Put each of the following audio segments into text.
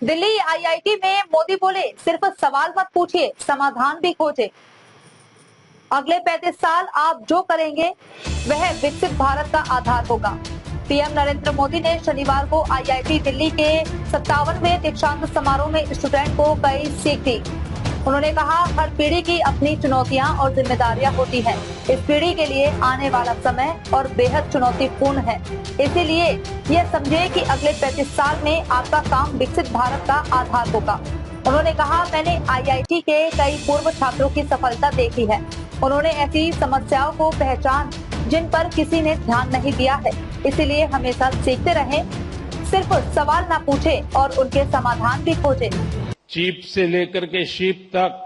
Delhi IIT में मोदी बोले, सिर्फ सवाल मत पूछिए, समाधान भी खोजे। अगले 35 साल आप जो करेंगे वह विकसित भारत का आधार होगा। पीएम नरेंद्र मोदी ने शनिवार को आईआईटी दिल्ली के 57वें दीक्षांत समारोह में स्टूडेंट को कई सीख दी। उन्होंने कहा, हर पीढ़ी की अपनी चुनौतियां और जिम्मेदारियां होती हैं। इस पीढ़ी के लिए आने वाला समय और बेहद चुनौतीपूर्ण है। इसीलिए यह समझे कि अगले 35 साल में आपका काम विकसित भारत का आधार होगा। उन्होंने कहा, मैंने आईआईटी के कई पूर्व छात्रों की सफलता देखी है। उन्होंने ऐसी समस्याओं को पहचान जिन पर किसी ने ध्यान नहीं दिया है। इसीलिए हमेशा सीखते रहें, सिर्फ सवाल ना पूछे और उनके समाधान भी खोजे। चीप से लेकर के शिप तक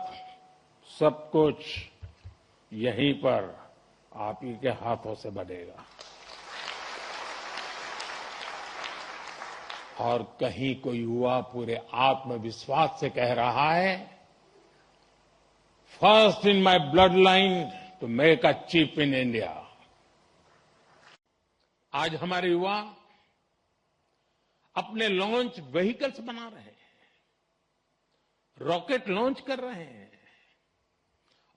सब कुछ यहीं पर आप ही के हाथों से बनेगा। और कहीं कोई युवा पूरे आत्मविश्वास से कह रहा है, first in my bloodline to make a chip in India. आज हमारे युवा अपने लॉन्च व्हीकल्स बना रहे हैं, रॉकेट लॉन्च कर रहे हैं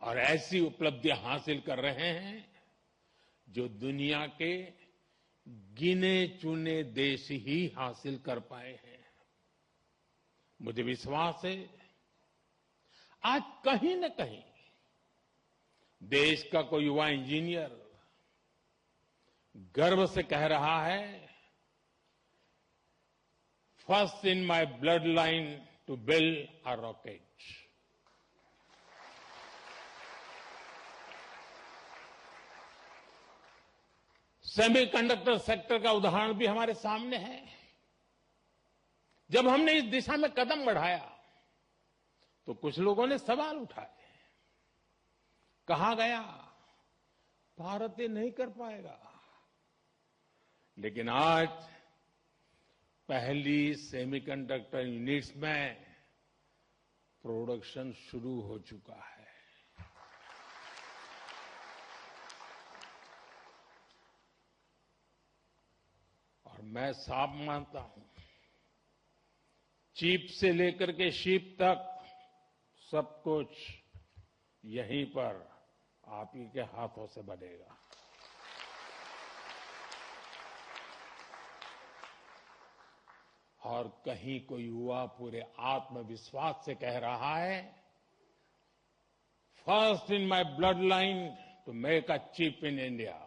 और ऐसी उपलब्धियां हासिल कर रहे हैं जो दुनिया के गिने चुने देश ही हासिल कर पाए हैं। मुझे विश्वास है, आज कहीं न कहीं देश का कोई युवा इंजीनियर गर्व से कह रहा है, first in my bloodline to build a rocket. Semiconductor sector का उदाहरण भी हमारे सामने है। जब हमने इस दिशा में कदम बढ़ाया तो कुछ लोगों ने सवाल उठाए, कहा गया भारत ये नहीं कर पाएगा। लेकिन आज पहली सेमीकंडक्टर यूनिट्स में प्रोडक्शन शुरू हो चुका है। और मैं साफ मानता हूं, चिप से लेकर के शिप तक सब कुछ यहीं पर आप ही के हाथों से बनेगा। और कहीं कोई युवा पूरे आत्मविश्वास से कह रहा है, first in my bloodline to make a chip in India.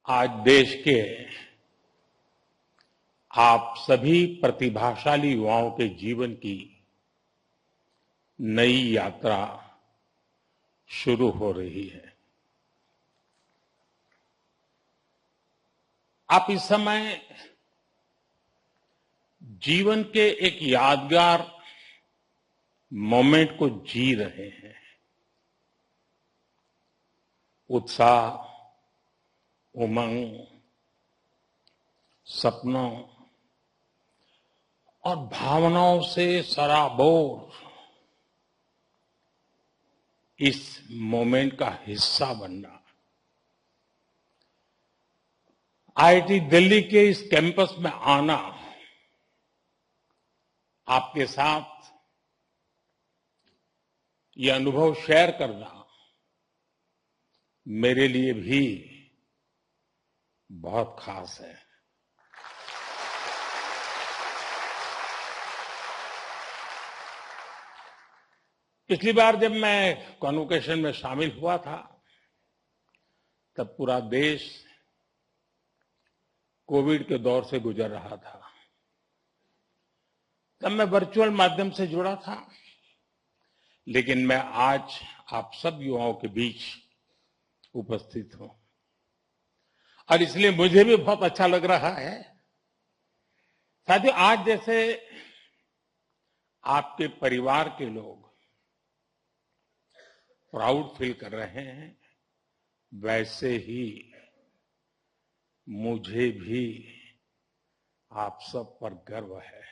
आज देश के आप सभी प्रतिभाशाली युवाओं के जीवन की नई यात्रा शुरू हो रही है। आप इस समय जीवन के एक यादगार मोमेंट को जी रहे हैं। उत्साह, उमंग, सपनों और भावनाओं से सराबोर इस मोमेंट का हिस्सा बनना। आईआईटी दिल्ली के इस कैंपस में आना, आपके साथ ये अनुभव शेयर करना मेरे लिए भी बहुत खास है। पिछली बार जब मैं कॉन्वोकेशन में शामिल हुआ था, तब पूरा देश कोविड के दौर से गुजर रहा था। तब मैं वर्चुअल माध्यम से जुड़ा था, लेकिन मैं आज आप सब युवाओं के बीच उपस्थित हूं और इसलिए मुझे भी बहुत अच्छा लग रहा है। साथियों, आज जैसे आपके परिवार के लोग प्राउड फील कर रहे हैं, वैसे ही मुझे भी आप सब पर गर्व है।